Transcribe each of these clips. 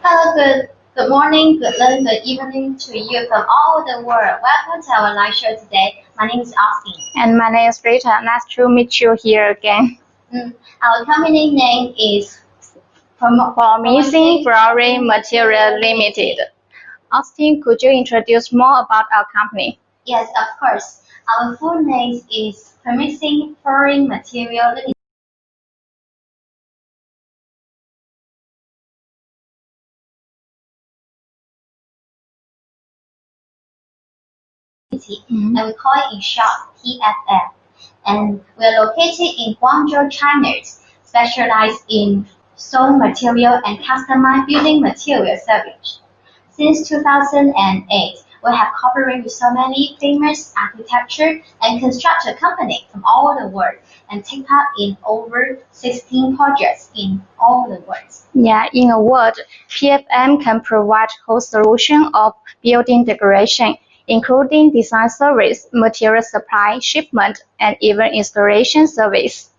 Hello, good morning, good evening to you from all over the world. Welcome to our live show today. My name is Austin. And my name is Rita. Nice to meet you here again. Our company name is Promising Flooring Material Limited. Austin, could you introduce more about our company? Yes, of course. Our full name is Promising Flooring Material Limited. And we call it in short PFM. And we are located in Guangzhou, China, specialized in stone material and customized building material service. Since 2008, we have cooperated with so many famous architecture and construction companies from all over the world and take part in over 16 projects in all the world. Yeah, in a word, PFM can provide whole solution of building decoration, including design service, material supply, shipment, and even installation service.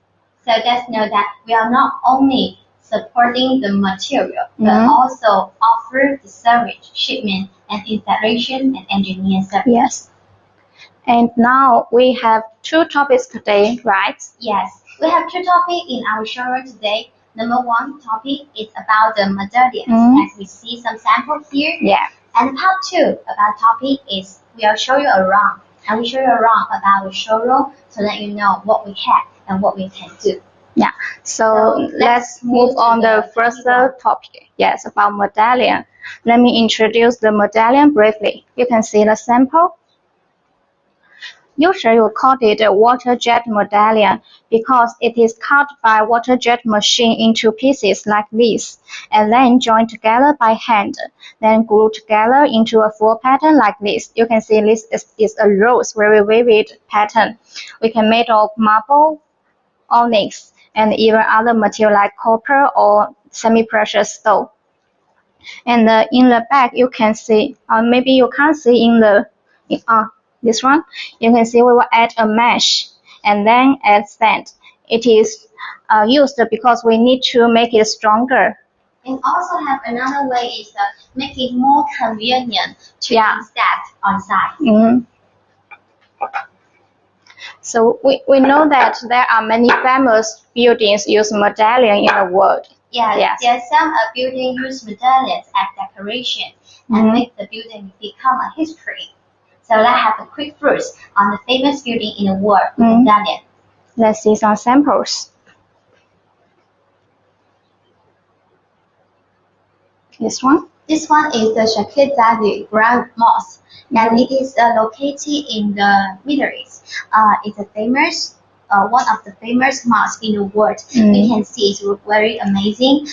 So just know that we are not only supporting the material, but also offer the service, shipment, and installation and engineering service. Yes. And now we have two topics today, right? Yes, we have two topics in our showroom today. Number one topic is about the medallions, as we see some sample here. Yeah. And part two about topic is we will show you around, and we show you around about our showroom so that you know what we have and what we can do. Yeah, so let's move on the first topic. Yes, about medallion. Let me introduce the medallion briefly. You can see the sample. Usually we call it a waterjet medallion because it is cut by waterjet machine into pieces like this, and then joined together by hand, then glued together into a full pattern like this. You can see this is a rose, very vivid pattern. We can make of marble, onyx, and even other material like copper or semi-precious stone. And in the back, you can see, maybe you can't see in the this one. You can see we will add a mesh and then add sand. It is used because we need to make it stronger. And also have another way is make it more convenient to install on site. So we know that there are many famous buildings use medallion in the world. Yeah, there are some buildings use medallions as decoration and make the building become a history. So let's have a quick first on the famous building in the world, medallion. Let's see some samples. This one? This one is the Sheikh Zayed Grand Mosque, and it is located in the Middle East. It's a famous, one of the famous mosques in the world. We can see it's very amazing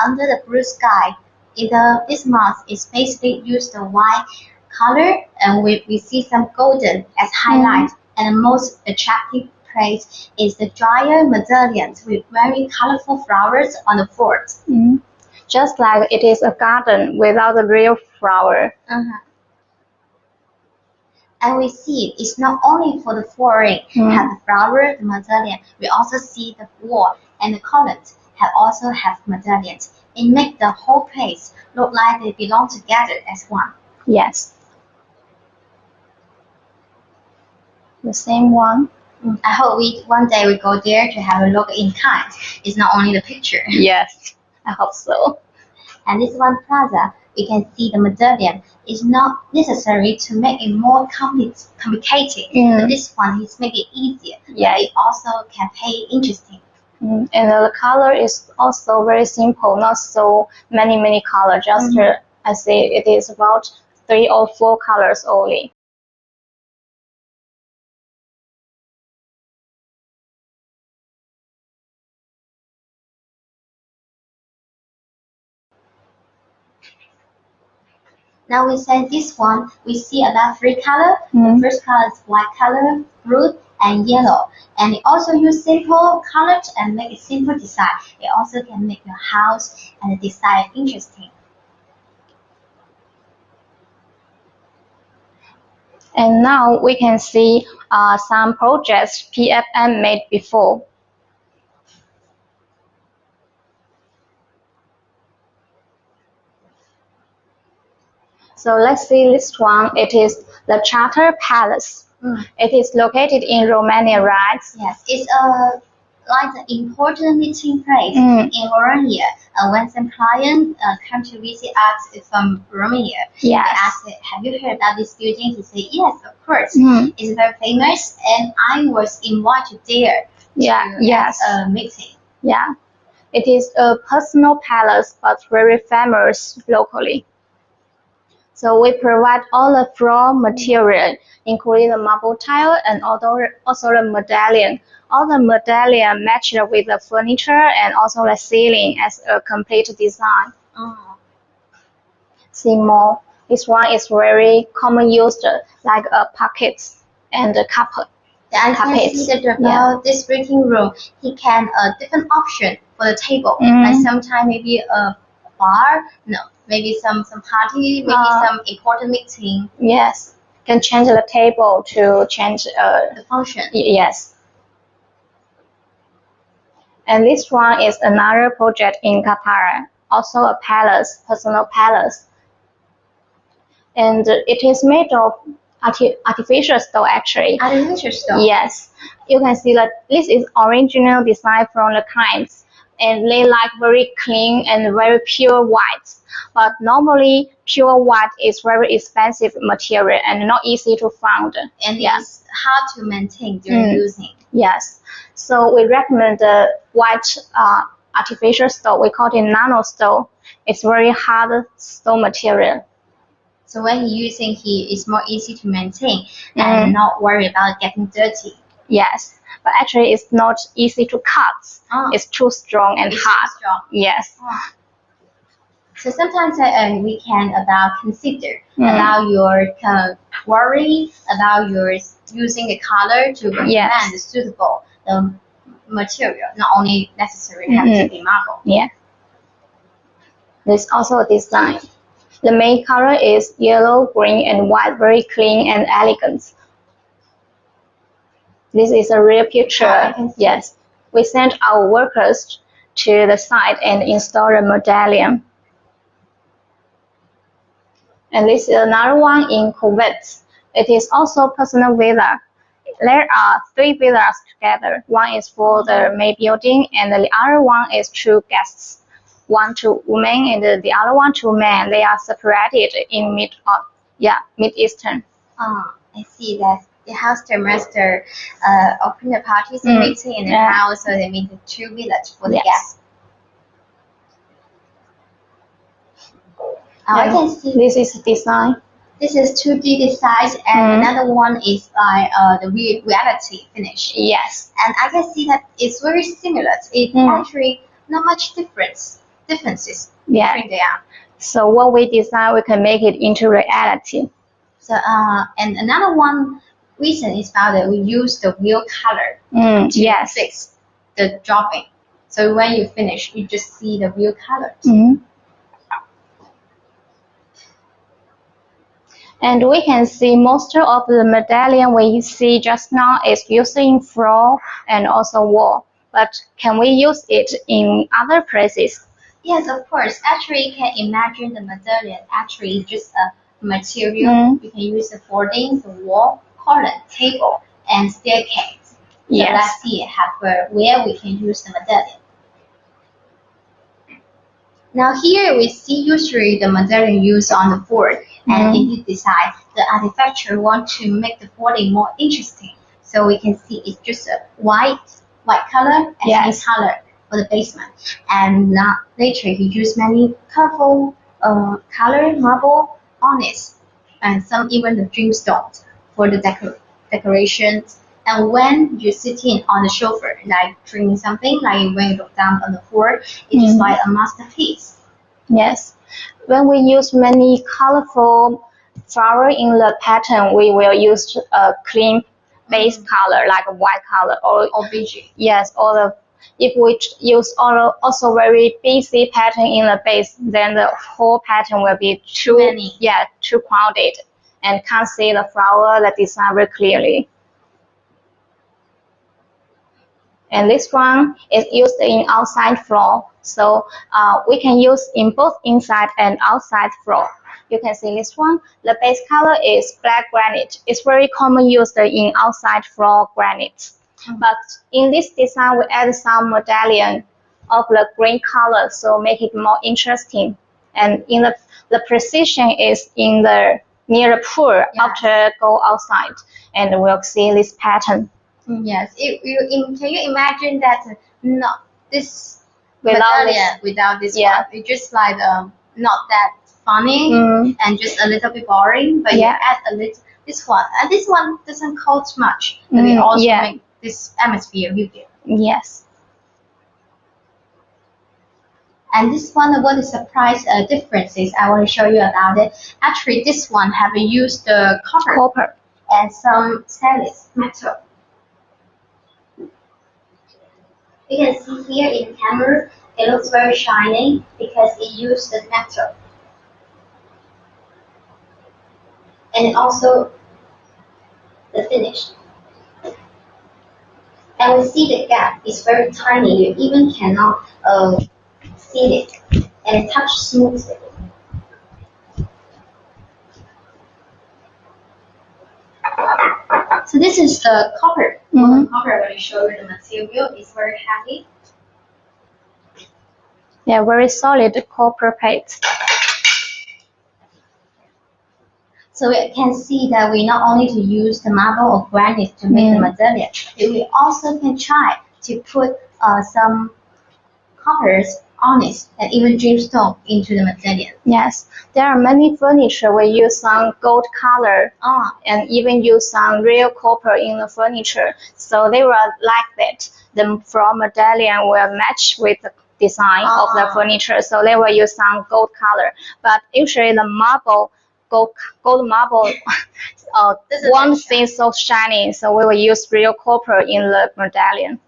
under the blue sky. This mosque is basically used the white color, and we see some golden as highlight. And the most attractive place is the giant medallions with very colorful flowers on the fort. Just like it is a garden without a real flower. And we see it's not only for the flooring have the flower, the medallion. We also see the wall and the columns also have medallions. It makes the whole place look like they belong together as one. Yes. The same one. I hope one day we go there to have a look in kind. It's not only the picture. Yes, I hope so. And this one plaza, we can see the medallion is not necessary to make it more complicated. But this one is make it easier. Yeah. It also can pay interesting. And the color is also very simple, not so many colors. Just I say it is about 3 or 4 colors only. Now we say this one, we see about 3 colors. The first color is white color, blue, and yellow. And it also use simple colors and make a simple design. It also can make your house and the design interesting. And now we can see some projects PFM made before. So let's see this one. It is the Charter Palace. It is located in Romania, right? Yes, it's like an important meeting place in Romania. When some clients come to visit us from Romania, Yes. they ask, "Have you heard about this building?" He say, "Yes, of course. It's very famous, and I was invited there Yes. a meeting." Yeah. It is a personal palace, but very famous locally. So we provide all the floor material, including the marble tile and also the medallion. All the medallion matched with the furniture and also the ceiling as a complete design. See more. This one is very common used like a pockets and a carpet. I can see that about this breaking room, he can different option for the table. Like sometime maybe a bar, no, maybe some party, maybe some important meeting. Yes, can change the table to change the function. Yes. And this one is another project in Qatar, also a palace, personal palace. And it is made of artificial stone actually. Artificial stone? Yes. You can see that this is original design from the clients. And they like very clean and very pure white. But normally, pure white is very expensive material and not easy to find. And it's hard to maintain during using. Yes. So we recommend the white artificial stone. We call it nano stone. It's very hard stone material. So when using it's more easy to maintain and not worry about getting dirty. Yes, but actually it's not easy to cut. It's too strong and hard. Too strong. Yes. So sometimes we can consider about your worry about your using the color to recommend the suitable material. Not only necessarily have to be marble. Yeah. There's also a design. The main color is yellow, green, and white, very clean and elegant. This is a real picture. Yes. We sent our workers to the site and install the medallion. And this is another one in Kuwait. It is also personal villa. There are 3 villas together. One is for the main building, and the other one is 2 guests. One to women and the other one to men. They are separated in Mid-Eastern. I see that. The house master open the parties and meeting in the house, so they make the 2 villas for the guests. I can see this is design. This is 2D design, and another one is like the reality finish. Yes. And I can see that it's very similar. It's actually not much differences between them. So what we design, we can make it into reality. So and another one reason is about that we use the real color to fix the dropping. So when you finish, you just see the real colors. And we can see most of the medallion we see just now is used in floor and also wall. But can we use it in other places? Yes, of course. Actually, you can imagine the medallion actually just a material. You can use the boarding, the wall, column, table, and staircase. So let's see where we can use the medallion. Now here we see usually the medallion used on the board, and in this design, the architecture want to make the boarding more interesting. So we can see it's just a white color and color for the basement. And now later he used many colorful color marble on it, and some even the dreamstones for the decorations. And when you're sitting on the sofa, like drinking something, like when you look down on the floor, it is like a masterpiece. Yes. When we use many colorful flower in the pattern, we will use a clean base color, like a white color or beige. Yes, or if we use also very busy pattern in the base, then the whole pattern will be too crowded and can't see the flower, the design very clearly. And this one is used in outside floor. So we can use in both inside and outside floor. You can see this one. The base color is black granite. It's very common used in outside floor granite. But in this design, we add some medallion of the green color, so make it more interesting. And in the precision is in the near the pool. Yes. After go outside, and we'll see this pattern. Yes. Can you imagine that? No, this Without medallion without this Yeah. one, it's just like not that funny and just a little bit boring. But Yeah. you add a little this one, and this one doesn't cost much. But it also Yeah. make this atmosphere vivid. Yes. And this one, what is surprise differences I want to show you about it. Actually, this one have used the copper and some stainless metal. You can see here in camera, it looks very shiny because it used the metal. And also the finish. And we see the gap is very tiny. You even cannot see it, and it touch smoothly. So this is the copper. The copper, when I show you the material, is very heavy. Yeah, very solid copper plate. So we can see that we not only to use the marble or granite to make the medallion, but we also can try to put some coppers, onyx, and even gemstone into the medallion. Yes, there are many furniture we use some gold color and even use some real copper in the furniture. So they will like that. The floor medallion will match with the design of the furniture. So they will use some gold color. But usually the marble, gold marble won't seem so shiny. So we will use real copper in the medallion.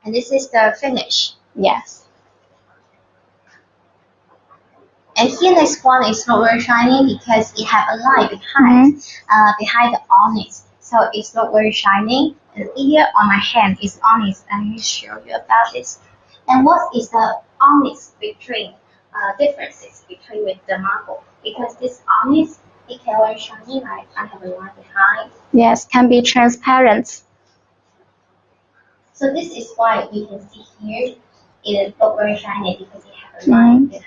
And this is the finish. Yes. And here this one is not very shiny because it have a line behind the onyx. So it's not very shiny. And here on my hand is onyx. Let me show you about this. And what is the onyx between differences between with the marble? Because this onyx, it can very shiny, like I have a line behind. Yes, can be transparent. So this is why we can see here it is not very shiny because it has a line behind.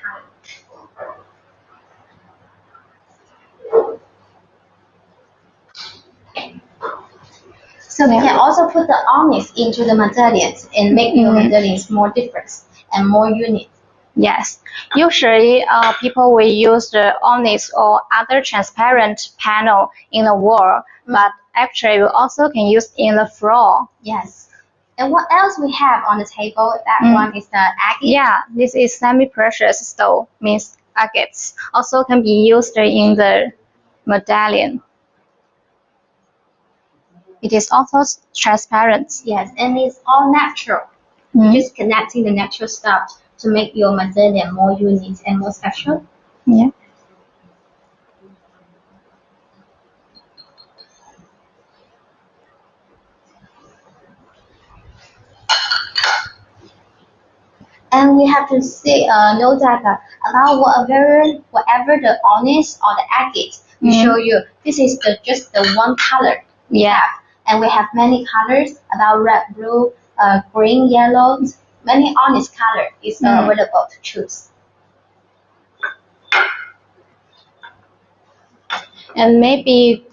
So we can also put the onyx into the medallions and make your medallions more different and more unique. Yes, usually people will use the onyx or other transparent panel in the wall, but actually we also can use in the floor. Yes. And what else we have on the table? That one is the agate. Yeah, this is semi-precious stone, means agates. Also can be used in the medallion. It is also transparent. Yes, and it's all natural. Just connecting the natural stuff to make your medallion more unique and more special. Yeah. And we have to say, know that about whatever the onyx or the agate we show you, this is just the one color we have. And we have many colors about red, blue, green, yellow. Many onyx color is available to choose. And maybe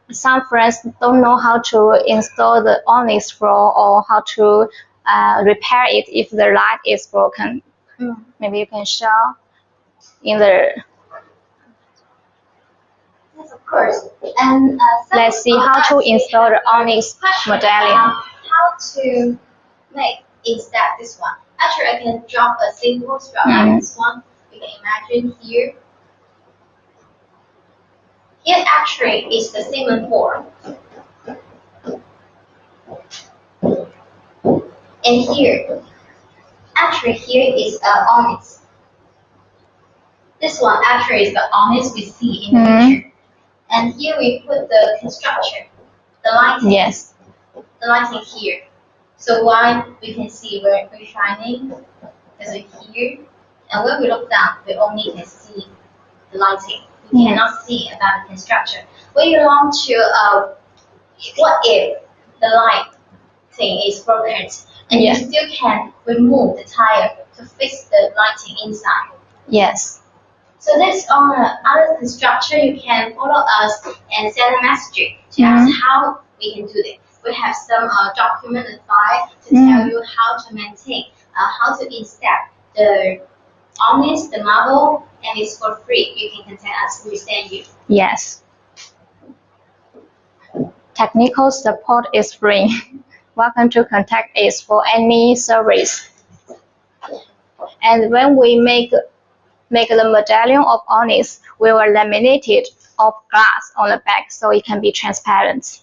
some friends don't know how to install the onyx floor or how to repair it if the light is broken. Maybe you can show in the. Yes, of course. And let's see how to install the onyx medallion. How to make is that this one? Actually, I can drop a simple strap like this one. You can imagine here. Here actually is the cement form. And here, actually here is onyx. This one actually is the onyx we see in the picture. And here we put the construction. the lighting. Yes. The lighting here. So why we can see where we're shining is here, and when we look down, we only can see the lighting. We cannot see about the construction. When you want to, what if the lighting is broken, and you still can remove the tire to fix the lighting inside. Yes. So that's on other construction. You can follow us and send a message to ask how we can do it. We have some document and file to tell you how to maintain, how to install the honest, the marble, and it's for free. You can contact us. We send you. Yes. Technical support is free. Welcome to contact us for any service. And when we make the medallion of onyx, we will laminate it of glass on the back so it can be transparent.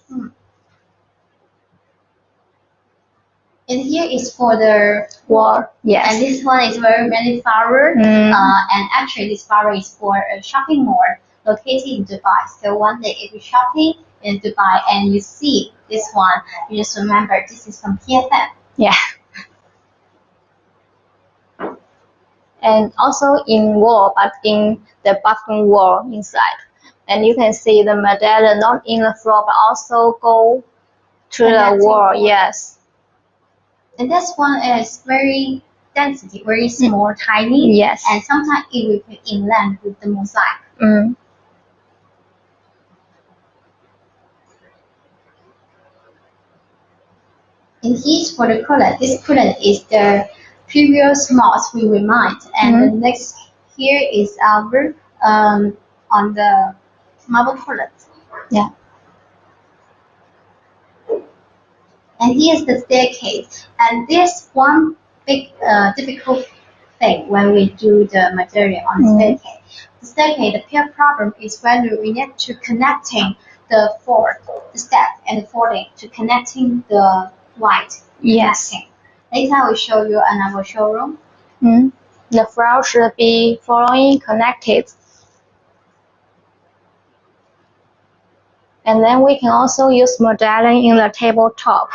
And here is for the wall. Yes. And this one is very many flower. And actually this flower is for a shopping mall located in Dubai. So one day if you're shopping in Dubai and you see this one, you just remember this is from PFM. Yeah. And also in wall, but in the bathroom wall inside. And you can see the medallion not in the floor, but also go to the wall. Yes. And this one is very density, very small, tiny. Yes. And sometimes it will be in line with the mosaic. And here's for the coolant. This coolant is the previous moss we remind. And the next here is our on the marble coolant. Yeah. And here's the staircase. And this one big difficult thing when we do the material on the staircase. The staircase, the pure problem is when we need to connecting the step and the footing to connecting the white. Yes. Later I will show you another showroom. The floor should be following connected. And then we can also use medallion in the tabletop.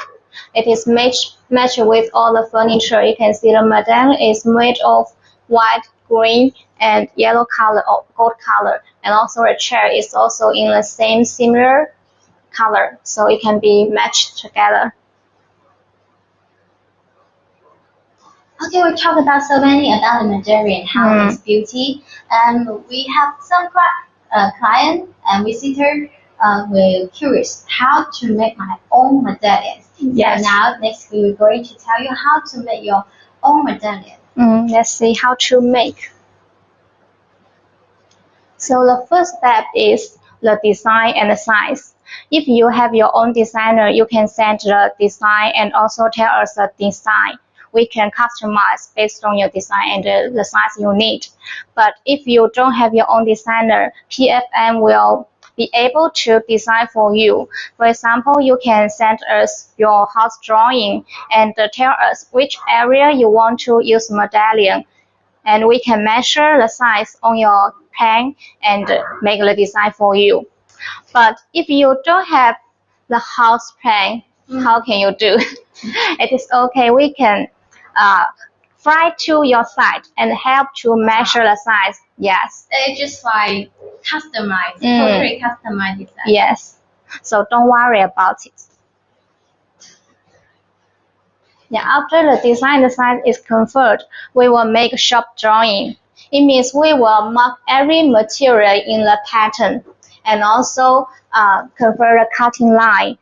It is matched with all the furniture. You can see the medallion is made of white, green, and yellow color or gold color. And also the chair is also in the same similar color, so it can be matched together. Okay, we talked about so many about the medallion, how it's beauty, and we have some client and visitor were curious how to make my own medallion. Yes. So now next we're going to tell you how to make your own medallion. Let's see how to make. So the first step is the design and the size. If you have your own designer, you can send the design and also tell us the design. We can customize based on your design and the size you need. But if you don't have your own designer, PFM will be able to design for you. For example, you can send us your house drawing and tell us which area you want to use medallion. And we can measure the size on your plan and make the design for you. But if you don't have the house plan, how can you do? It is okay. We can fly to your site and help to measure the size. Yes. It's just like customize, totally customize design. Yes. So don't worry about it. Yeah, after the design, the size is confirmed, we will make shop drawing. It means we will mark every material in the pattern and also confirm the cutting line.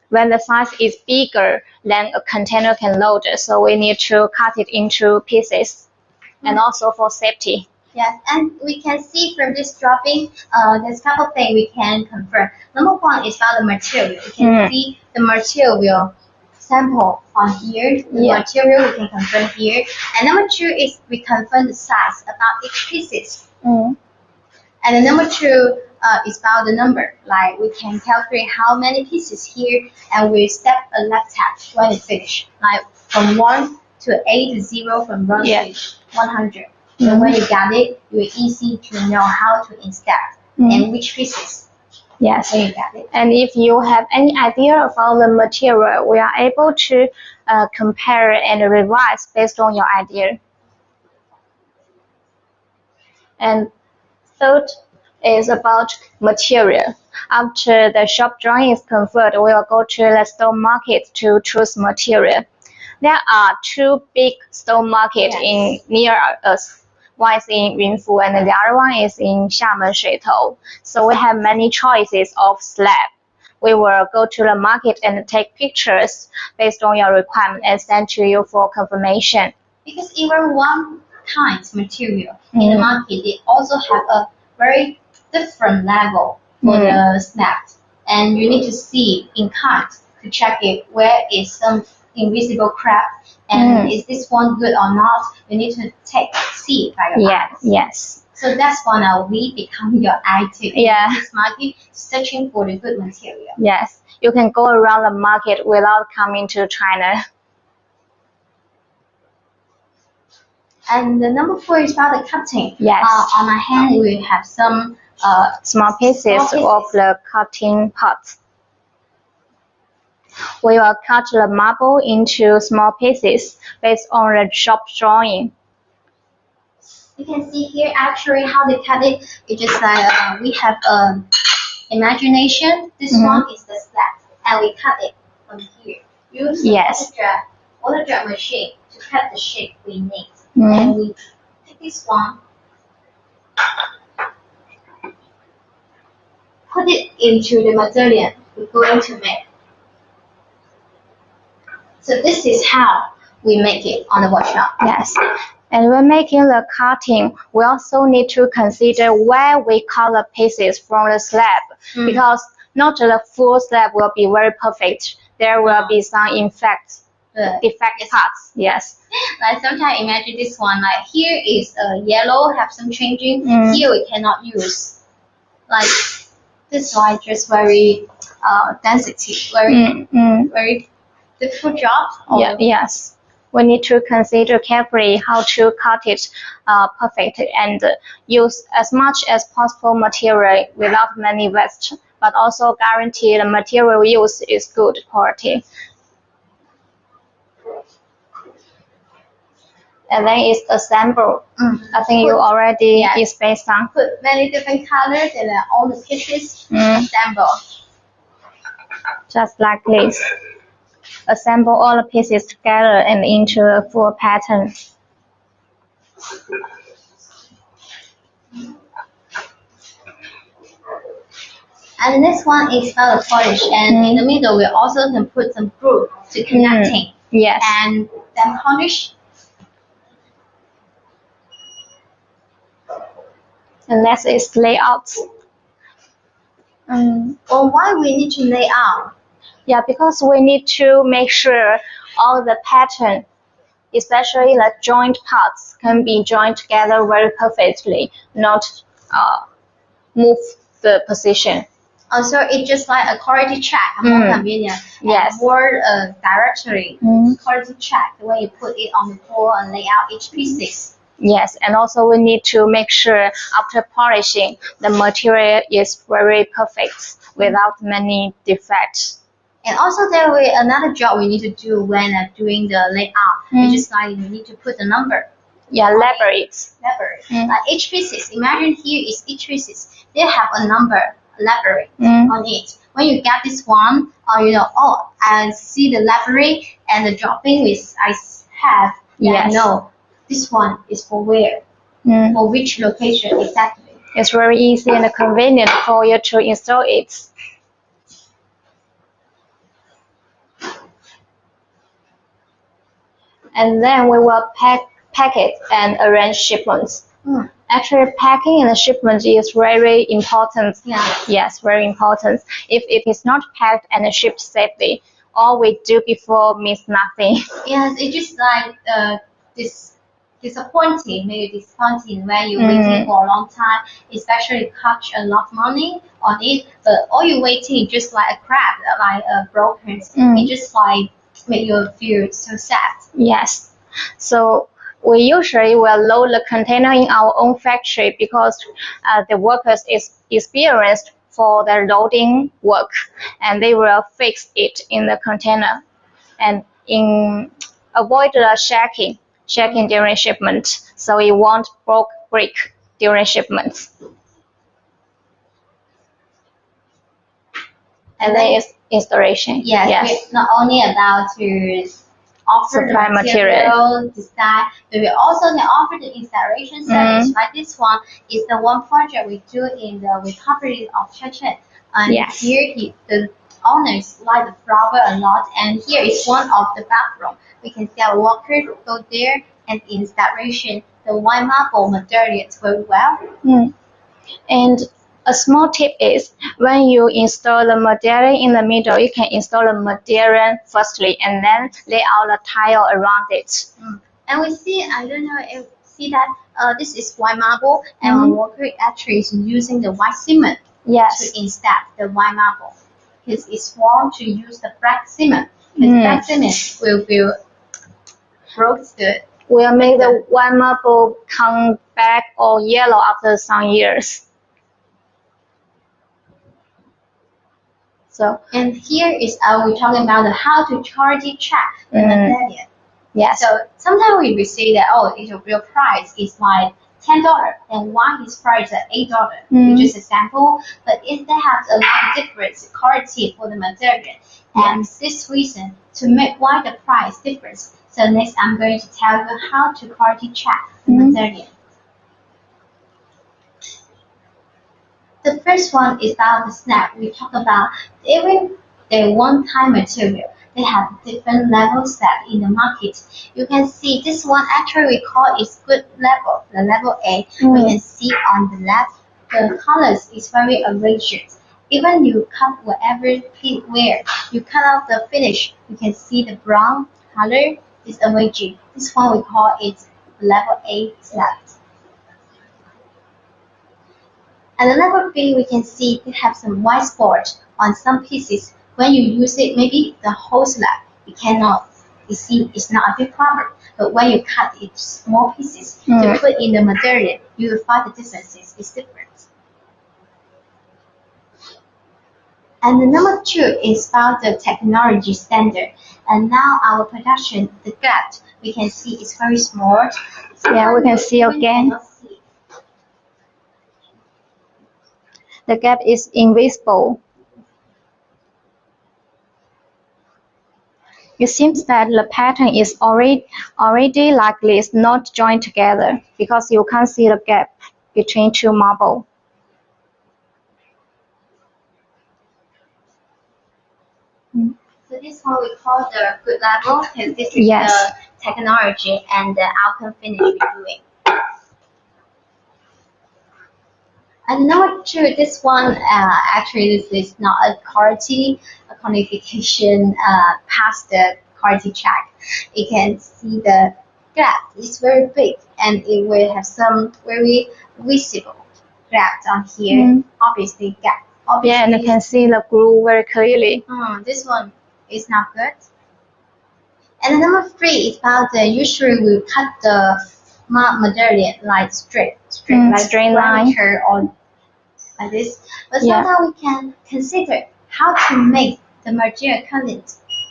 When the size is bigger, then a container can load it, so we need to cut it into pieces, and also for safety. Yes, and we can see from this drawing, there's a couple of things we can confirm. Number one is about the material. We can see the material sample on here. The material we can confirm here. And number two is we confirm the size about each pieces. And the number two is about the number. Like we can calculate how many pieces here, and we step a left tap when it's finished. Like from 1 to 8 to 0, from 1 to 100. And when you got it, you're easy to know how to install and which pieces. Yes. So you got it. And if you have any idea about the material, we are able to compare and revise based on your idea. And third is about material. After the shop drawing is confirmed, we will go to the stone market to choose material. There are two big stone markets in near us. One is in Yunfu and the other one is in Xiamen Shuitou. So we have many choices of slab. We will go to the market and take pictures based on your requirement and send to you for confirmation. Because even one kind of material in the market, they also have a very different level for the slab. And you need to see in kind to check it where is some invisible crack and is this one good or not. You need to see it by your eyes. Yes. So that's when we become your item. Yeah. This market searching for the good material. Yes. You can go around the market without coming to China. And the number 4 is about the cutting. Yes. On my hand, we have some small pieces of the cutting parts. We will cut the marble into small pieces based on the shop drawing. You can see here actually how they cut it. It's just like we have imagination. This one is the slab, and we cut it from here. Use the waterjet machine to cut the shape we need. And we take this one, put it into the medallion we're going to make. So this is how we make it on the workshop. Yes. And when making the cutting, we also need to consider where we cut the pieces from the slab, because not the full slab will be very perfect. There will be some defect parts. Yes. Like sometimes imagine this one, like here is yellow, have some changing. Here we cannot use. Like this one just very density, very difficult job. Yes. We need to consider carefully how to cut it perfect and use as much as possible material without many waste, but also guarantee the material use is good quality. And then it's assemble. I think you already explained some. Put many different colors and then all the pieces assemble. Just like this. Assemble all the pieces together and into a full pattern. And the next one is about the polish, and in the middle we also can put some glue to connecting. Yes. And then polish. And next is layout. Or why we need to lay out? Yeah, because we need to make sure all the pattern, especially the joint parts, can be joined together very perfectly, not move the position. Also, it's just like a quality check, more convenient. Yes. More directory quality check when you put it on the floor and lay out each pieces. Yes, and also we need to make sure after polishing, the material is very perfect without many defects. And also there will be another job we need to do when doing the layout. It's just like you need to put the number. Yeah, label it. Each pieces. Imagine here is each pieces. They have a number, library on it. When you get this one, I see the library and the dropping which I have. I know this one is for where, for which location exactly. It's very easy and convenient for you to install it. And then we will pack it and arrange shipments. Actually, packing and shipment is very important. Yes, very important. If it is not packed and shipped safely, all we do before means nothing. Yes, it's just like disappointing when you're waiting for a long time, especially cost a lot of money on it. But all you're waiting just like a crab, like a broken. It just like make you feel so sad. Yes. So we usually will load the container in our own factory because the workers is experienced for the loading work, and they will fix it in the container and avoid the shaking during shipment, so it won't break during shipments. And then it's installation. Yes. It's not only about to offer supply the material design, but we also can offer the installation service. Like this one is the one project we do in the recovery of Chechen. And here the owners like the flower a lot, and here is one of the bathroom. We can see a worker go there and installation the white marble materials very well. And a small tip is, when you install the medallion in the middle, you can install the medallion firstly and then lay out the tile around it. And we see, I don't know if you see that this is white marble, and the worker actually is using the white cement to install the white marble. Because it's wrong to use the black cement. Because black cement will make the white marble come back or yellow after some years. So, and here is we're talking about how to quality check the medallion. Yes. So sometimes we will say that the real price is like $10, and why is price at $8? Just a sample, but if they have a lot of different quality for the material, and this reason to make why the price difference. So next I'm going to tell you how to quality check the material. The first one is about the snap. We talk about even the one-time material. They have different levels set in the market. You can see this one actually we call is good level, the level A. We can see on the left, the colors is very arranged. Even you cut whatever piece where you cut out the finish, you can see the brown color is arranged. This one we call it level A slab. And the level B, we can see they have some white spot on some pieces. When you use it, maybe the whole slab, you cannot, you see, it's not a big problem. But when you cut it small pieces to put in the material, you will find the differences is different. And the number 2 is about the technology standard. And now our production, the gap, we can see is very small. We can see again. The gap is invisible. It seems that the pattern is already like this, not joined together, because you can't see the gap between two marble. So this one we call the good level, because this is the technology and the outcome finish we're doing. And number 2, this one actually this is not a qualification past the quality check. You can see the gap is very big, and it will have some very visible gaps on here. Obviously gap. And you can see the groove very clearly. This one is not good. And number 3 is about the usually we cut the medallion like straight line or like this. But sometimes we can consider how to make the material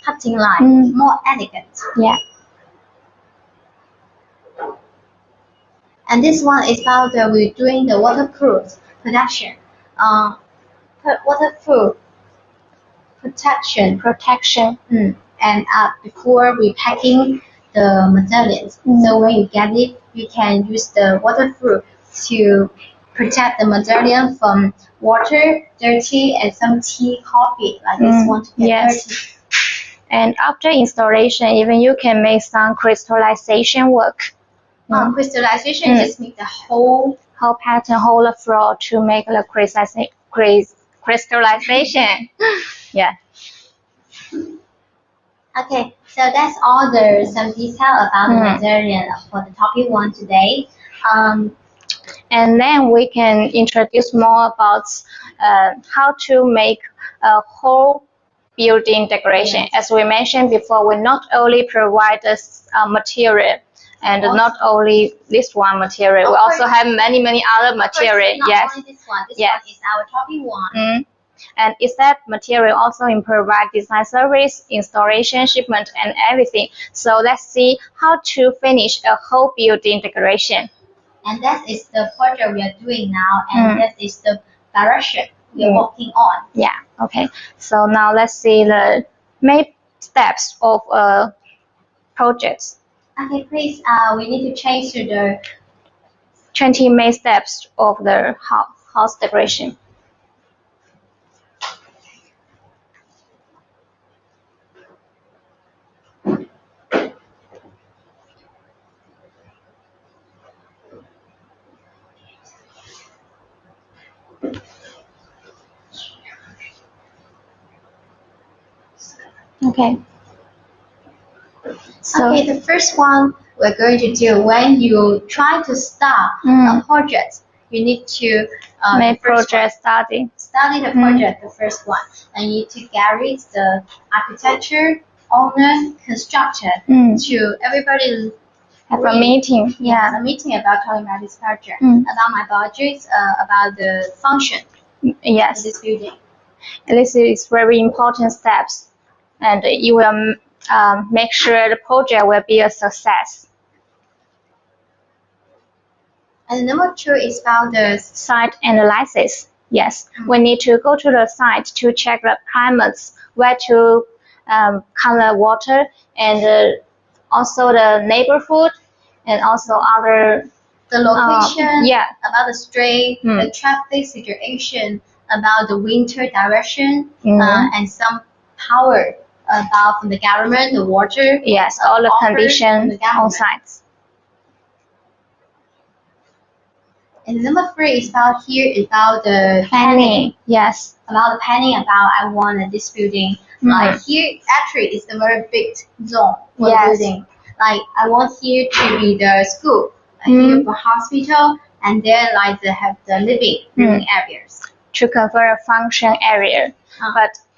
cutting line more elegant. And this one is about we're doing the waterproof production. Waterproof protection. And before we packing the medallions. So when you get it, you can use the waterproof to protect the medallion from water, dirty, and some tea, coffee, like this one to get dirty. And after installation, even you can make some crystallization work. Crystallization just make the whole pattern, whole floor to make the crystallization. Okay, so that's all some detail about the medallion for the topic 1 today. And then we can introduce more about how to make a whole building decoration. As we mentioned before, we not only provide the material And Also- not only this one material, we Of also course. have many other material. Not Yes. only this one. This Yes. one is our topping one. And is that material also in provide design service, installation, shipment, and everything. So let's see how to finish a whole building decoration. And that is the project we are doing now, and that is the direction we are working on. Yeah. Okay. So now let's see the main steps of a project. Okay, please. We need to change to the 20 main steps of the house decoration. Okay. So, okay, the first one we're going to do when you try to start a project, you need to make the first project study. study the project, the first one, and you need to gather the architecture, owner, constructor to everybody Have a meeting. Yeah, Yeah. a meeting about talking about this project, Mm. about my budget, about the function of Yes. this building. This is very important steps, and you will make sure the project will be a success. And number two is about the Site analysis. Yes, we need to go to the site to check the climates, where to color water, and also the neighborhood, and also other the location, yeah. about the street, the traffic situation, about the winter direction, and some power about from the government, the water. Yes, all the offer from conditions the government. on sites. And number three is about here is about the Planning. Yes. About the planning about I want this building. Like here actually it's a very big zone for the building. Like I want here to be the school, here for hospital, and then like they have the living areas. To convert a function area,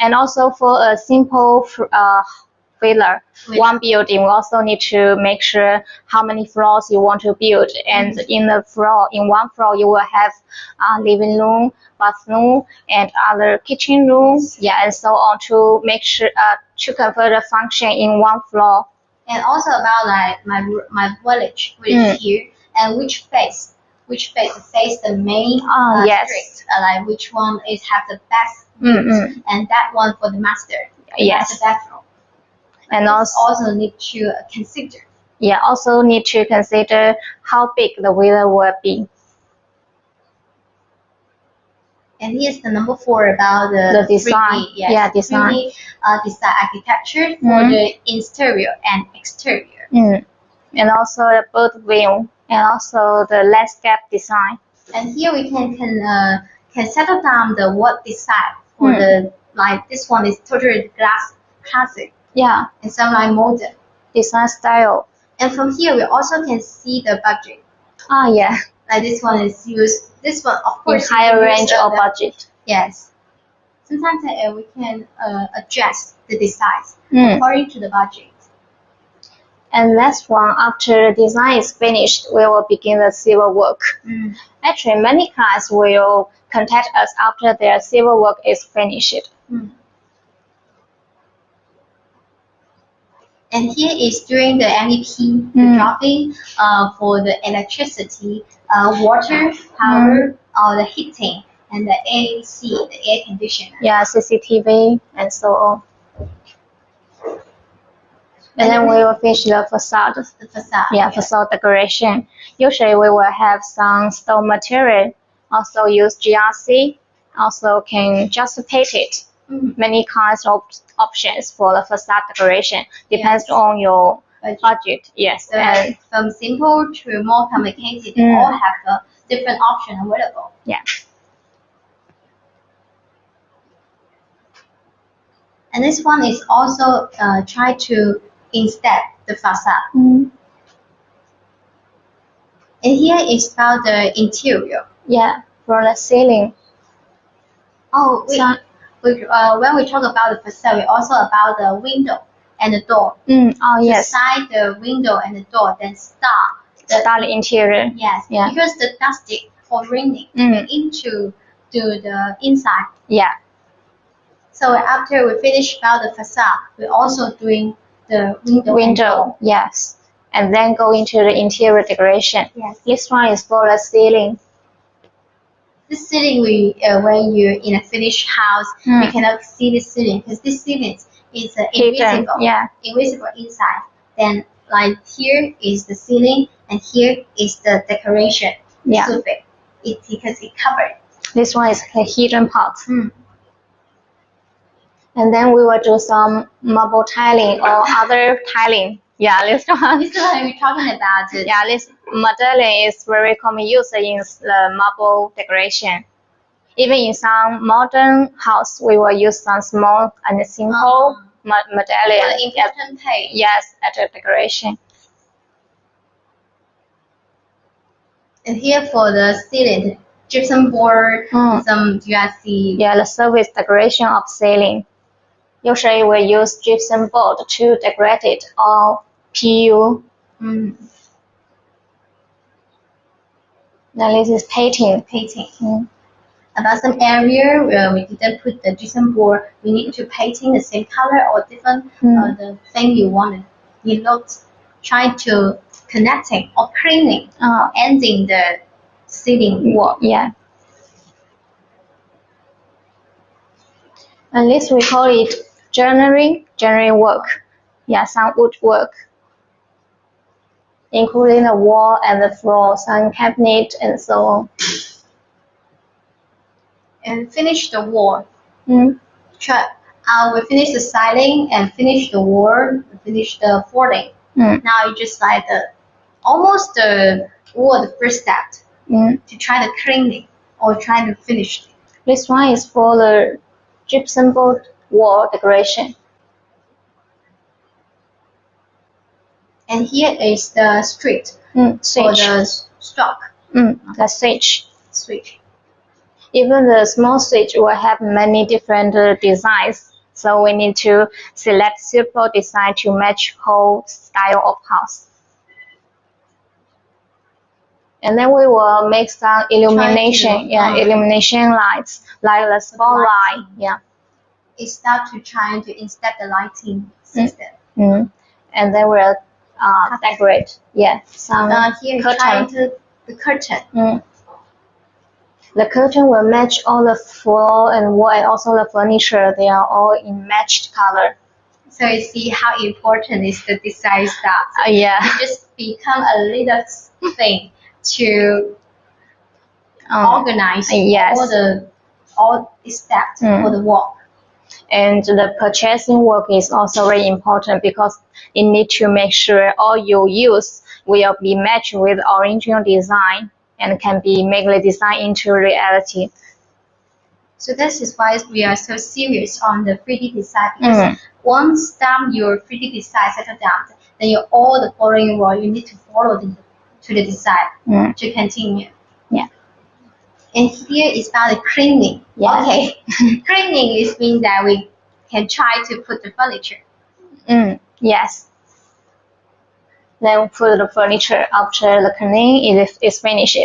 and also for a simple villa, one building, we also need to make sure how many floors you want to build, and in one floor you will have living room, bathroom, and other kitchen rooms, and so on, to make sure to convert the function in one floor. And also about like my village, which is here, and which face the main street, like which one is have the best views, and that one for the master, the bathroom. And also need to consider. Yeah, also need to consider how big the villa will be. And here's the number four about the design. 3D, design. 3D design architecture for the interior and exterior. And also the bird view, and also the landscape design. And here we can settle down the what design for the like this one is totally glass classic. Yeah. And some like modern design style. And from here we also can see the budget. Yeah. Like this one is used. This one of course in higher range of budget. Yes. Sometimes we can adjust the designs according to the budget. And last one, after the design is finished, we will begin the civil work. Actually, many clients will contact us after their civil work is finished. And here is during the MEP, the dropping for the electricity, water, power, the heating, and the AC, the air conditioner. Yeah, CCTV, and so on. And then we will finish the facade. The facade. Yeah, facade decoration. Usually we will have some stone material, also use GRC, also can just paint it. Many kinds of options for the facade decoration. Depends on your budget. Yes. And from simple to more complicated, they all have a different option available. Yeah. And this one is also try to instead the facade. And here is about the interior. Yeah, for the ceiling. Oh, when we talk about the facade, we also about the window. and the door. Oh yes. Beside the window and the door, then start the interior. Yes. Yeah. Because the dusting or raining into the inside. Yeah. So after we finish about the facade, we're also doing the window. And door. Yes. And then go into the interior decoration. Yes. This one is for the ceiling. This ceiling, when you're in a finished house, you cannot see the ceiling because this ceiling is invisible. Yeah. Invisible inside. Then, like here is the ceiling, and here is the decoration. Yeah. Stupid. It's because it covered. This one is a hidden part. And then we will do some marble tiling or other tiling. Yeah, this one. This is what we're talking about. Yeah, this medallion is very common used in the marble decoration. Even in some modern house, we will use some small and simple medallion. For the important page. Yes, at the decoration. And here for the ceiling, gypsum board, some USC. Yeah, the service decoration of ceiling. Usually we use gypsum board to decorate it or PU. Then this is painting. About some area where we didn't put the gypsum board, we need to painting the same color or different the thing you wanted. You not trying to connecting or cleaning, ending the ceiling work. Yeah. And this we call it joinery work. Yeah, some woodwork, including the wall and the floor, some cabinet and so on. And finish the wall. We finish the siding and finish the wall, finish the flooring. Now you just like almost the wall, the first step to try to clean it or try to finish it. This one is for the gypsum board wall decoration. And here is the street for the stroke. The switch. Even the small switch will have many different designs, so we need to select suitable design to match whole style of house. And then we will make some illumination, illumination lights, like the spotlight. Yeah. It starts to try to install the lighting system. And then we'll decorate. Yeah. Some here curtain. The curtain. The curtain will match all the floor and wall and also the furniture. They are all in matched color. So you see how important is the design stuff. Yeah. It just become a little thing to organize all the steps for the work. And the purchasing work is also very important because you need to make sure all you use will be matched with original design and can be make the design into reality. So this is why we are so serious on the 3D design, because once done your 3D design settled down, then all the following work you need to follow to the design to continue. Yeah. And here is about the cleaning. Yeah. Okay. Cleaning is mean that we can try to put the furniture. Yes. Then put the furniture after the cleaning is finished.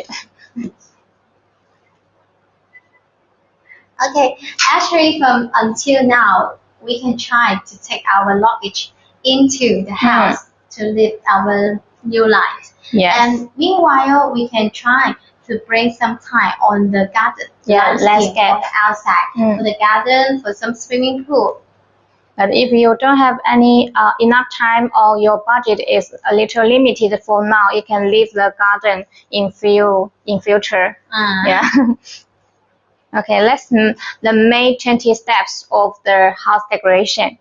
Okay, actually from until now, we can try to take our luggage into the house to live our new life. Yes. And meanwhile, we can try to bring some time on the garden, landscape on the outside, for the garden, for some swimming pool. But if you don't have any enough time or your budget is a little limited for now, you can leave the garden in future. Yeah. Okay, let's the main 20 steps of the house decoration,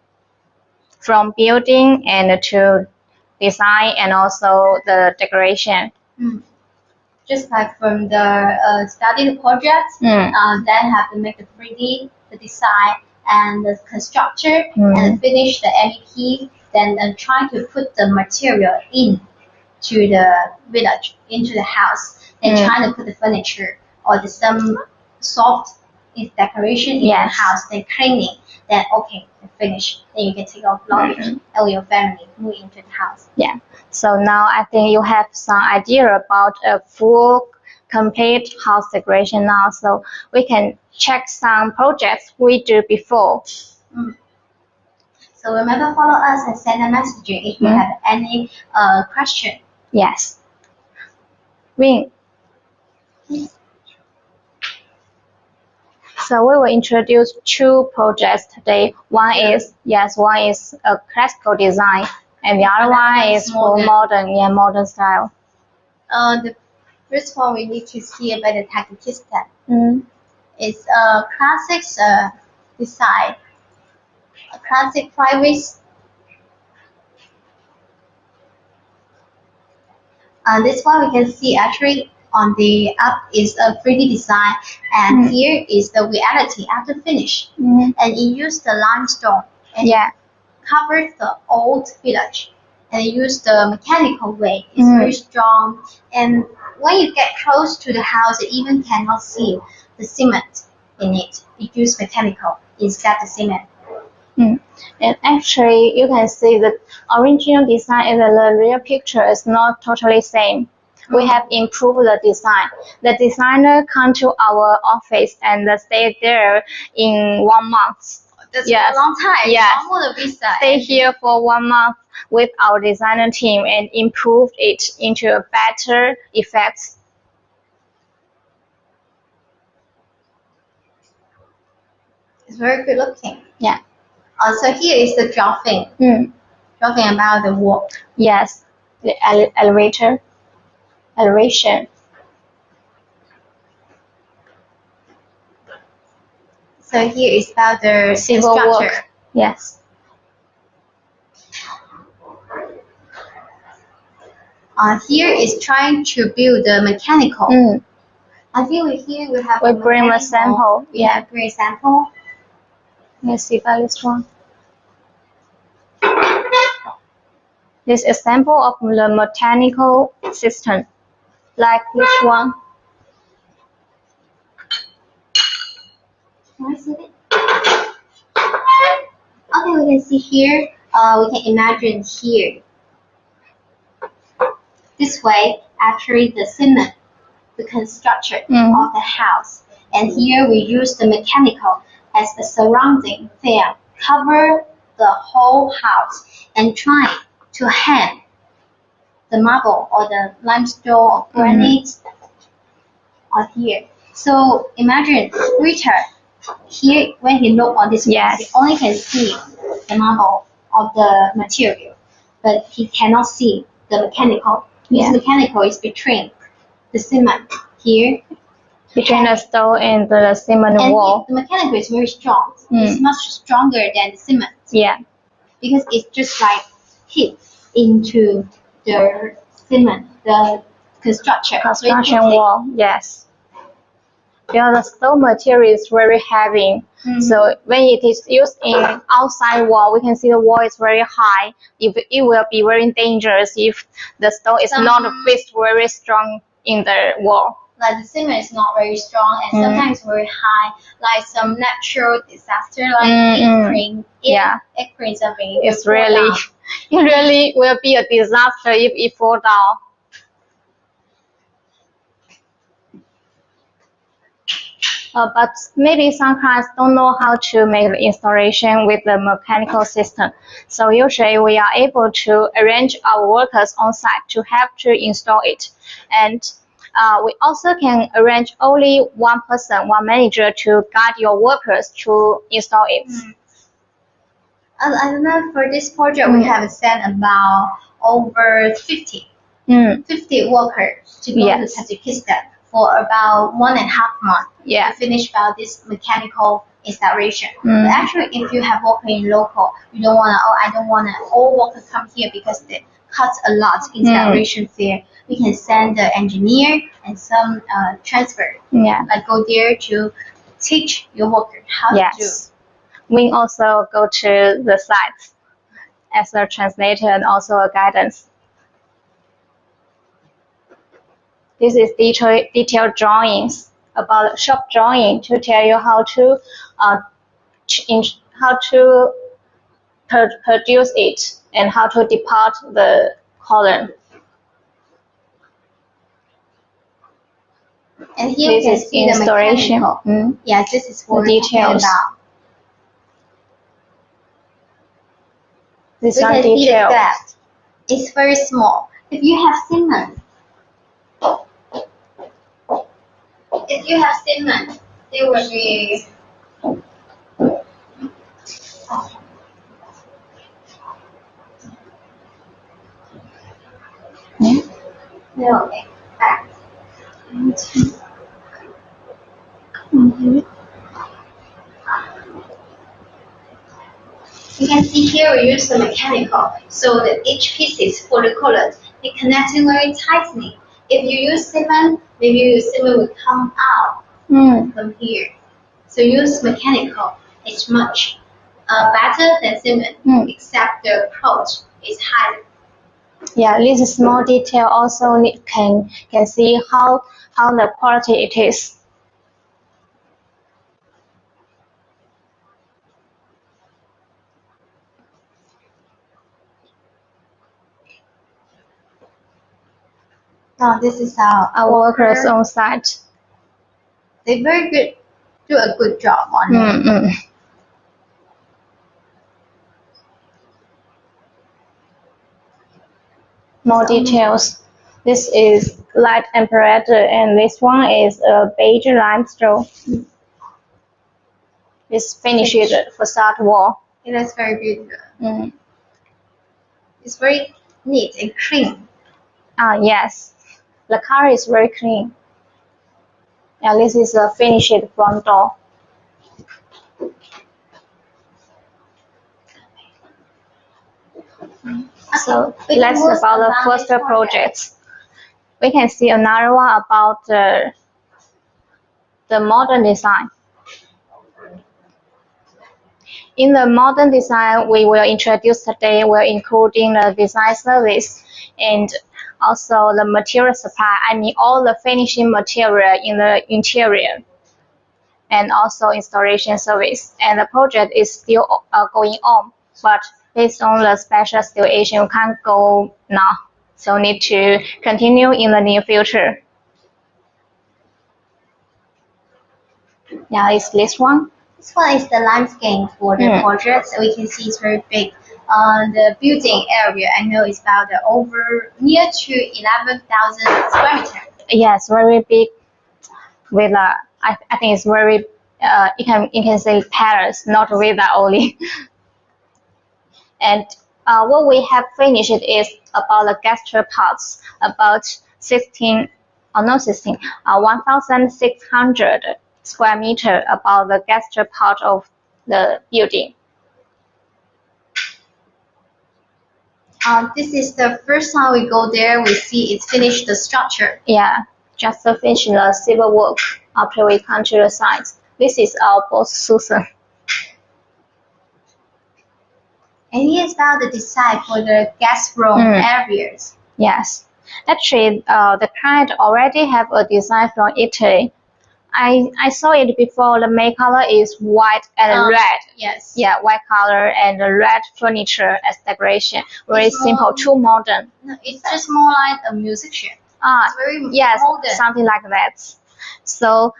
from building and to design and also the decoration. Just like from the study the projects, then have to make the 3D, the design, and the construction, and finish the MEP, then try to put the material into the village, into the house, and try to put the furniture or some soft decoration in the house, then cleaning, then okay, finish. Then you can take off luggage and with your family move into the house. Yeah. So now I think you have some idea about a full complete house decoration now. So we can check some projects we do before. So remember, follow us and send a message if you have any question. Yes. Wing. So we will introduce two projects today. One is a classical design, and the other one is for modern style. The first one we need to see about the Tajikistan. It's a classic design, a classic private. This one we can see actually on the up is a 3D design, and here is the reality after finish. And it used the limestone and covers the old village, and it used the mechanical way. It's very strong, and when you get close to the house, you even cannot see the cement in it. It used mechanical instead of cement. And actually, you can see the original design and the real picture is not totally same. We have improved the design. The designer come to our office and stay there in 1 month. That's a long time. Yes. Visa. Stay here for 1 month with our designer team and improve it into a better effect. It's very good looking. Yeah. So here is the drawing. Drawing about the wall. Yes. The elevation. So here is about the civil structure. work. Yes. Here is trying to build the mechanical. I think here we have. We bring a sample. Yeah, bring a sample. Let's see about this one. This example of the mechanical system, like this one. Can I see it? Okay, we can see here. We can imagine here. This way, actually, the cement, the construction of the house, and here we use the mechanical as the surrounding thing, cover the whole house, and try to hang the marble or the limestone or granite on here. So imagine Rita here when he look on this one, he only can see the marble of the material, but he cannot see the mechanical. This mechanical is between the cement here. Between the stone and the cement wall. The mechanical is very strong. It's much stronger than the cement. Yeah. Because it's just like hit into the cement, the construction wall. Yes. Because the stone material is very heavy. So when it is used in outside wall, we can see the wall is very high. It will be very dangerous if the stone is not fixed very strong in the wall. Like the cement is not very strong and sometimes very high. Like some natural disaster, like earthquake, something. It really will be a disaster if it fall down. But maybe some clients don't know how to make the installation with the mechanical system. So usually we are able to arrange our workers on site to help to install it. And we also can arrange only one person, one manager to guide your workers to install it. I don't know, for this project we have sent about over 50 workers to go to Tajikistan for about 1.5 months to finish about this mechanical installation. But actually, if you have worker in local, you don't want to, I don't want to all workers come here because they cut a lot installation fee. We can send the engineer and some transfer. Like go there to teach your worker how to do. We also go to the sites as a translator and also a guidance. This is detailed drawings about shop drawing to tell you how to produce it and how to depart the color. And here you can This is see the installation. mechanical. Yes, this is what The we're talking details. about. These We are can see the details. depth. It's very small. If you have cement, it will be. No, okay. Back. You can see here we use the mechanical, so that each piece is fully colored. The connecting very tightly. If you use cement, maybe your cement will come out from here. So use mechanical. It's much better than cement, except the approach is higher. Yeah, this small detail also can see how the quality it is. Now this is our workers on site. They very good, do a good job on it. More details. This is light apparatus, and this one is a beige limestone. It's finished facade wall. It is very beautiful. It's very neat and clean. Yes. The car is very clean. And this is a finished front door. So that's about the first project. We can see another one about the modern design. In the modern design, we will introduce today, we're including the design service and also the material supply. I mean all the finishing material in the interior and also installation service. And the project is still going on, but based on the special situation, we can't go now. So need to continue in the near future. Yeah, it's this one. This one is the landscape for the project. So we can see it's very big. The building area, I know it's about near to 11,000 square meters. Yes, very big. With I think it's very. You can say palace, not villa only. And what we have finished is about the gastro parts, about 1,600 square meter about the gastro part of the building. This is the first time we go there, we see it's finished the structure. Yeah, just to finish the civil work after we come to the site. This is our boss, Susan. And here's about the design for the guest room areas. Yes. Actually, the client already have a design from Italy. I saw it before. The main color is white and red. Yes. Yeah, white color and red furniture as decoration. Very simple, too modern. No, it's just more like a musician. It's very modern. Something like that. So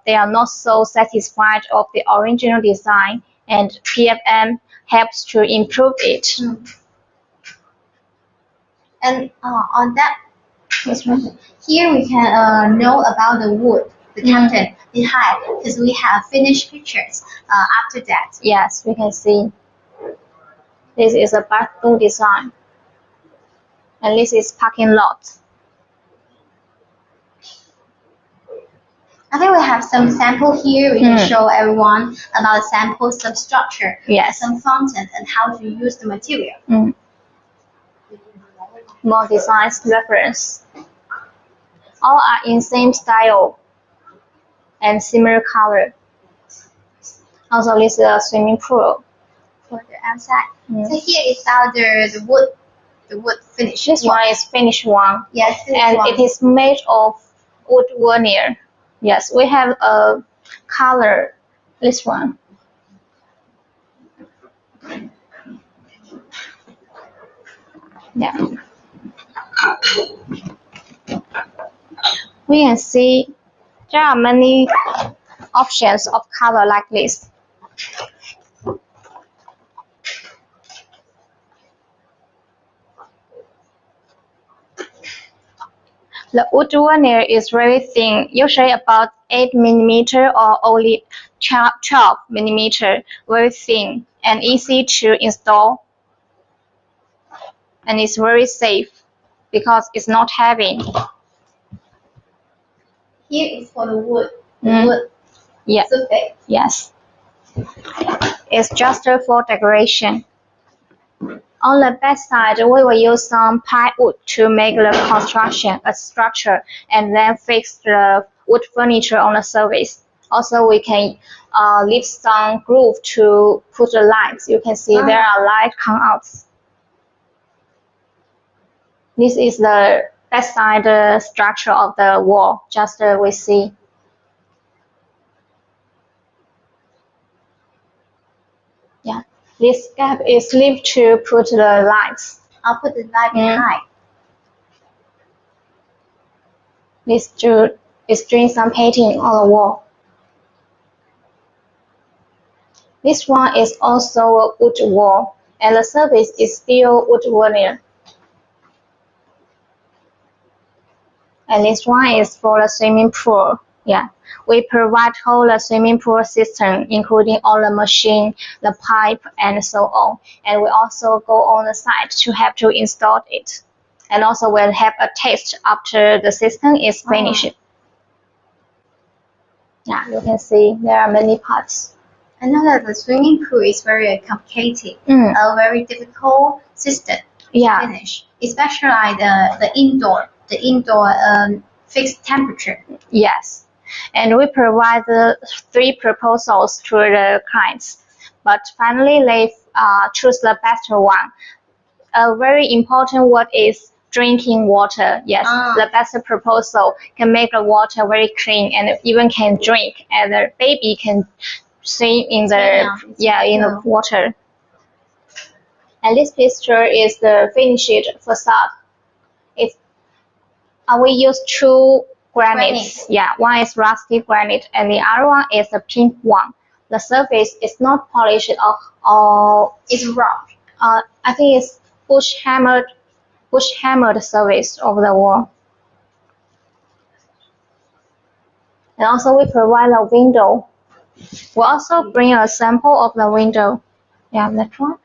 they are not so satisfied of the original design, and PFM helps to improve it. And on that, here we can know about the wood, the content behind, because we have finished pictures after that. Yes, we can see. This is a bathroom design, and this is parking lot. I think we have some sample here. We can show everyone about sample substructure, some fountain, and how to use the material. More designs reference. All are in same style and similar color. Also, this is a swimming pool for the outside. So here is about the wood finish. This one is finished one. Yes, and it is made of wood veneer. Yes, we have a color. This one. Yeah. We can see there are many options of color like this. The wood veneer is very thin, usually about 8 mm or only 12 mm, very thin and easy to install. And it's very safe because it's not heavy. Here is for the wood. Wood. Yeah. Surface. Yes. It's just for decoration. On the back side, we will use some plywood to make the construction a structure and then fix the wood furniture on the surface. Also, we can leave some groove to put the lights. You can see there are light cutouts. This is the back side structure of the wall, just we see. Yeah, this gap is left to put the lights. I'll put the light behind. This is doing some painting on the wall. This one is also a wood wall, and the surface is still wood veneer. And this one is for the swimming pool. Yeah, we provide whole the swimming pool system, including all the machine, the pipe, and so on. And we also go on the site to have to install it. And also we'll have a test after the system is finished. Yeah, you can see there are many parts. I know that the swimming pool is very complicated, a very difficult system to finish, especially like the indoor fixed temperature. Yes, and we provide the 3 proposals to the clients, but finally they choose the best one. A very important word is drinking water. Yes, the best proposal can make the water very clean and even can drink, and the baby can swim in the in the water. And this picture is the finished facade. It's we use 2 granites. Yeah, one is rusty granite and the other one is a pink one. The surface is not polished or it's rough. I think it's bush hammered surface of the wall. And also we provide a window. We also bring a sample of the window. Yeah, that one.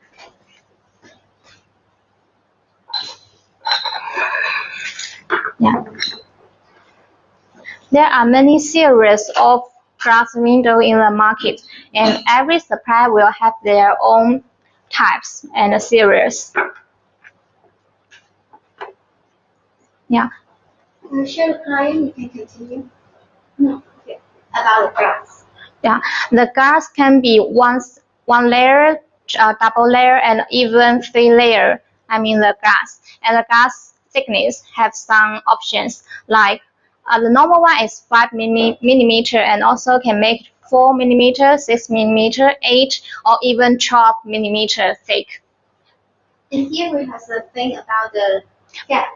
Yeah. There are many series of glass window in the market, and every supplier will have their own types and series. Yeah. I'm sure the client you can continue. No. Okay. About the glass. Yeah, the glass can be one layer, double layer, and even 3 layer. I mean the glass. And the glass thickness have some options like the normal one is 5 millimeter and also can make 4 millimeter, 6 millimeter, 8 or even 12 millimeter thick. And here we have the thing about the gap.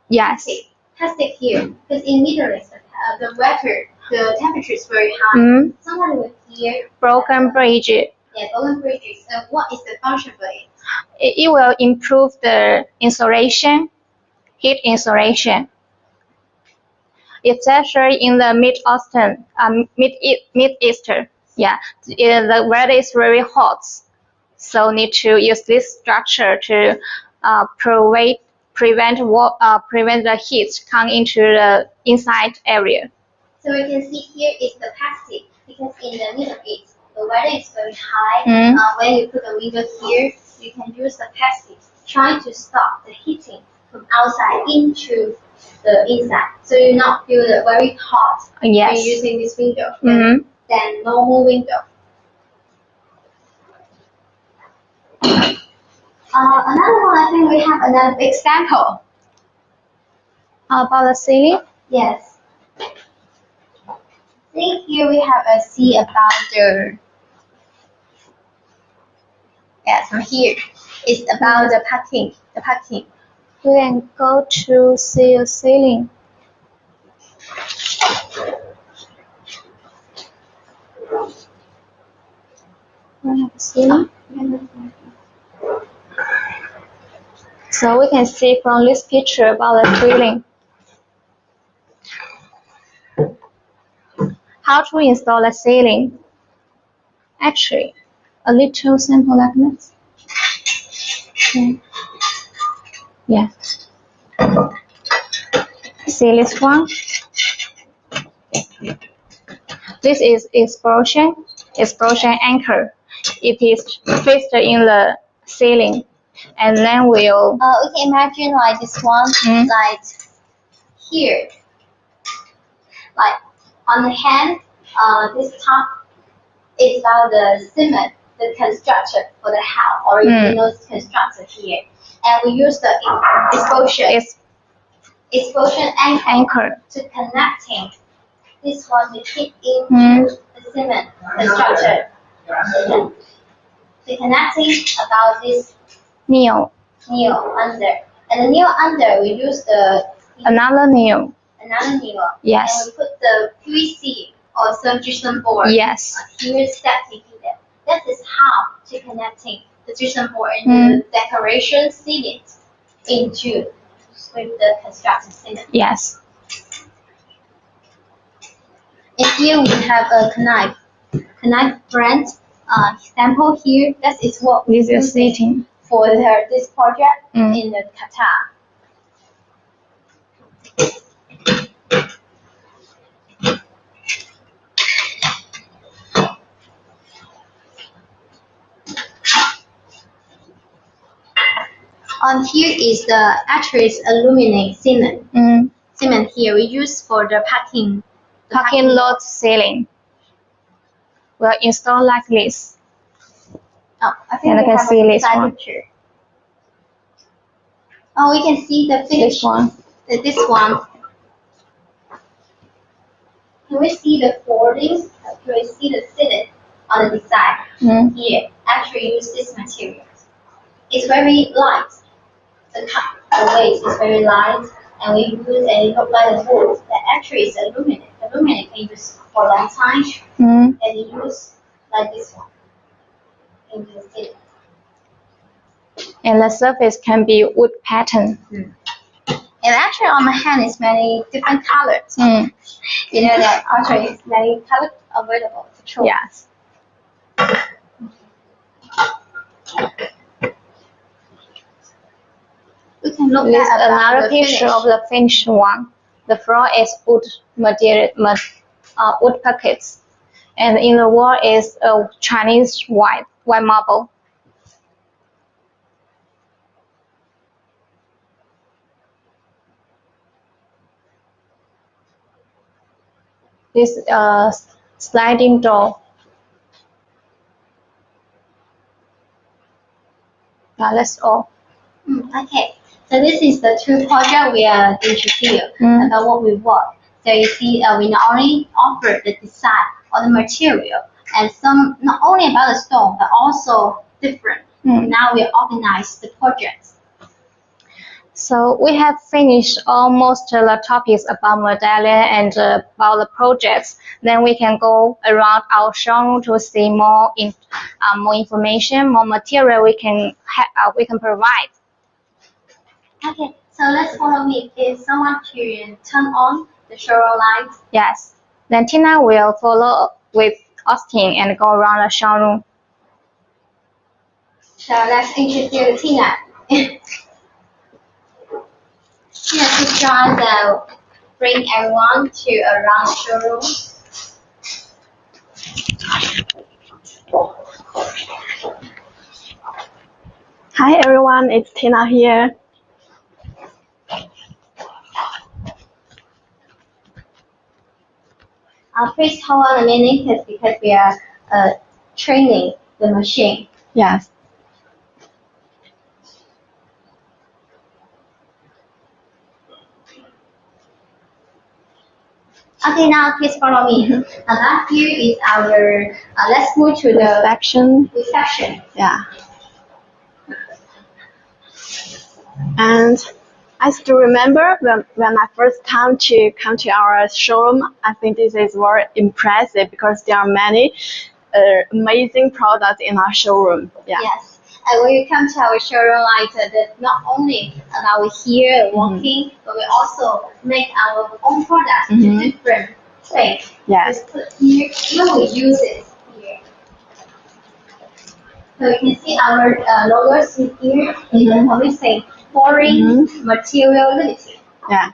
Yes. Plastic here, because in Middle East, the temperature is very high. Someone will hear broken bridge. Yeah, broken bridges. What is the function for it? It will improve the insulation, heat insulation. Especially in the Mid-East. Yeah, the weather is very hot, so need to use this structure to prevent the heat come into the inside area. So we can see here is the plastic, because in the Middle East, the weather is very high. When you put the window here, you can use the plastic, trying to stop the heating from outside into the inside, so you not feel the very hot when using this window than normal window. Another one, I think we have another example. About the ceiling? Yes. I think here we have a see about the. Yeah, so here it's about the parking. We can go to see a ceiling. We have a ceiling. So we can see from this picture about the ceiling. How to install a ceiling? Actually, a little simple like this. Okay. Yeah. See this one? This is explosion anchor. It is fixed in the ceiling, and then we'll. We can imagine like this one, like here, like on the hand. This top is about the cement, the construction for the house, original construction here, and we use the explosion anchor to connecting this one to fit into the cement structure. The connecting about this nail under, and the nail under we use another nail. Yes. And we put the PVC or some gypsum board. Yes. Here static here. That is how to connecting the gypsum board and the decoration cement into with the construction cement. Yes. And here we have a knife brand sample here. That is what this is sitting for this project in the Qatar. Here is the actually aluminum cement. Cement here we use for the parking lot ceiling. We'll install like this. Oh, I think and we can have see a this one. picture. Oh, we can see the finish. This one. This one. Can we see the folding? Can we see the cement on the design? Here, actually use this material. It's very light. The weight is very light, and we use and it look like a wood that actually is aluminum. Aluminum can use for a long time, and use like this one. And you see it. And the surface can be wood pattern. And actually on my hand is many different colors. You know that actually is many colors available to choose. Yes. We can look This at another picture of the finished one. The floor is wood material, wood packets, and in the wall is a Chinese white marble. This sliding door. That's all. Okay. So this is the two projects we are going to see about what we work. So you see, we not only offer the design or the material, and some not only about the stone, but also different. Now we organize the projects. So we have finished almost the topics about medallion and about the projects. Then we can go around our showroom to see more information, more material we can provide. Okay, so let's follow me. If someone to turn on the showroom lights. Yes. Then Tina will follow with Austin and go around the showroom. So let's introduce Tina. Tina, please join the bring everyone to around the showroom. Hi everyone, it's Tina here. Please hold on a minute because we are training the machine. Yes. Okay, now please follow me. That here is our, let's move to the reception. Yeah. And I still remember when I first time to come to our showroom. I think this is very impressive because there are many amazing products in our showroom. Yeah. Yes. And when you come to our showroom, like not only about here walking, but we also make our own products into different things. Yes. We put here, even we use it here. So you can see our logos in here. It's only saying foreign material limited. Yeah.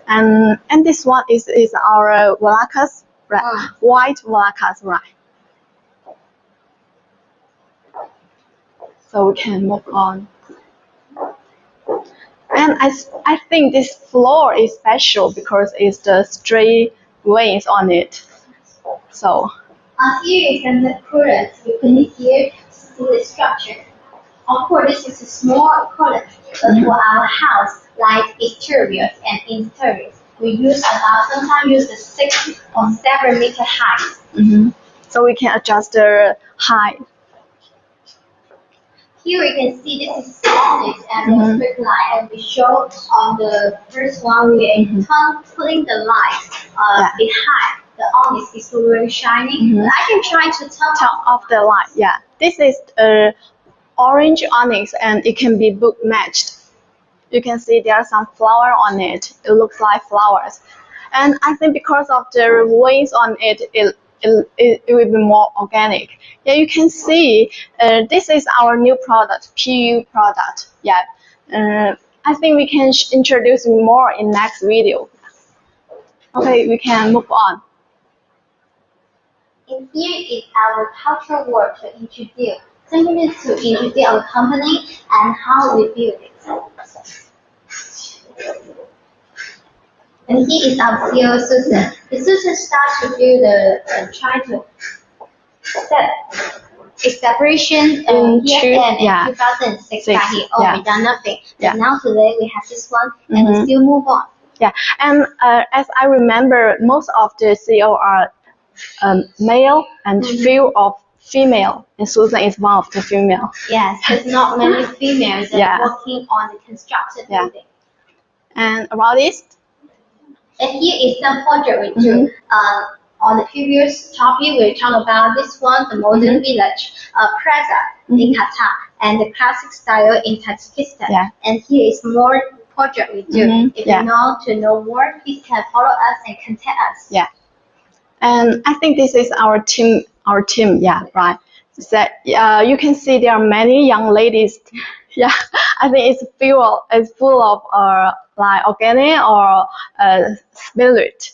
And this one is our Volacas, right? White Volacas, right? So we can move on. And I think this floor is special because it's the straight veins on it. So Here is the current. We put it here to see the structure. Of course, this is a small column, but for our house, like exteriors and interiors, we use about sometimes use the 6 or 7 meter height. so we can adjust the height. Here we can see this is optics and the strip light, and we show on the first one we putting the light behind. The onyx is really shining. I can try to turn off the light. Yeah, this is orange onyx, and it can be book matched. You can see there are some flower on it. It looks like flowers, and I think because of the veins on it, it will be more organic. Yeah, you can see this is our new product, PU product. Yeah, I think we can introduce more in next video. Okay, we can move on. And here is our cultural work to introduce, simply to introduce our company and how we build it. And here is our CEO Susan. The Susan starts to do try to set a separation in PFM in 2006, but he we done nothing. But now today we have this one, and we still move on. Yeah, and as I remember, most of the CEO are male and few of female, and Susan is one of the female. Yes, there's not many females that are working on the construction building. And about this? And here is some project we do. On the previous topic, we talked about this one, the modern village, plaza in Qatar, and the classic style in Tajikistan. Yeah. And here is more project we do. If you want to know more, please can follow us and contact us. Yeah. And I think this is our team. Yeah, right. So, you can see there are many young ladies. Yeah, I think it's full of like organic or spirit.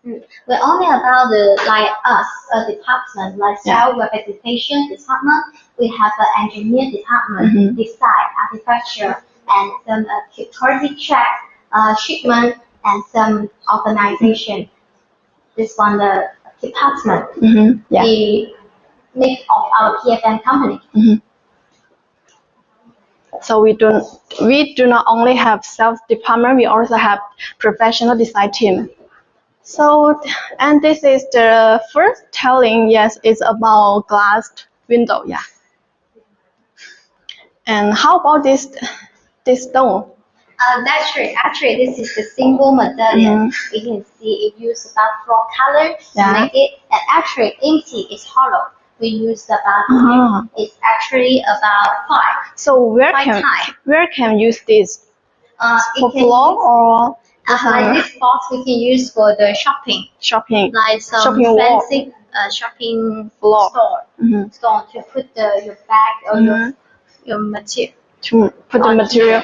We're only about like us, a department, like sales representation department. We have an engineer department, design, architecture, and some quality check, shipment, and some organization. This one, the department, the make of our PFM company. So we do not only have sales department, we also have professional design team. So, and this is the first telling. Yes, it's about glass window. Yeah. And how about this stone? That's true. Actually, this is the single medallion. We can see it used about 4 colors to make it, and actually empty is hollow. We use about it's actually about 5. So where can use this? For floor or? Like this box we can use for the shopping. Like some fancy shopping store to put your bag or your material. To put the material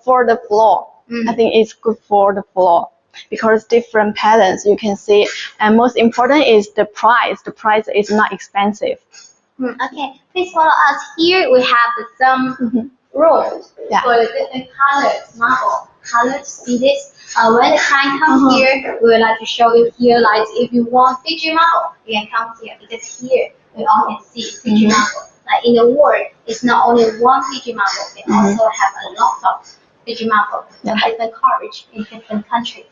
for the floor. I think it's good for the floor because different patterns you can see, and most important is the price. The price is not expensive. Okay, please follow us. Here we have some rows for the different colors, marble colors. See this? When the client comes here, we would like to show you here. Like if you want Fiji marble, you can come here because here we all can see Fiji marble. Like in the world, it's not only one Fiji marble. We also have a lot of Fiji marble in different coverage in different countries.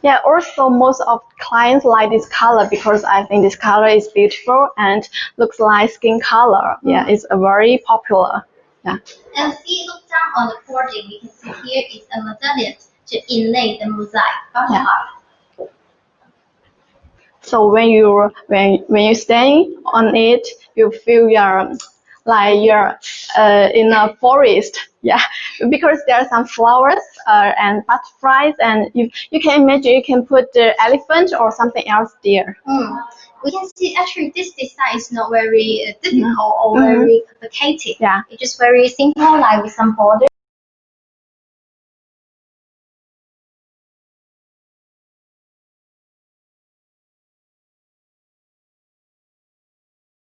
Yeah, also most of clients like this color because I think this color is beautiful and looks like skin color. Yeah, it's a very popular. Yeah. And see, look down on the hoarding. You can see here is a medallion to inlay the mosaic on the Yeah. heart. So when you stand on it, you feel you're in a forest. Yeah, because there are some flowers and butterflies, and you can imagine you can put the elephant or something else there. We can see actually this design is not very difficult or very complicated. Yeah. It's just very simple, like with some border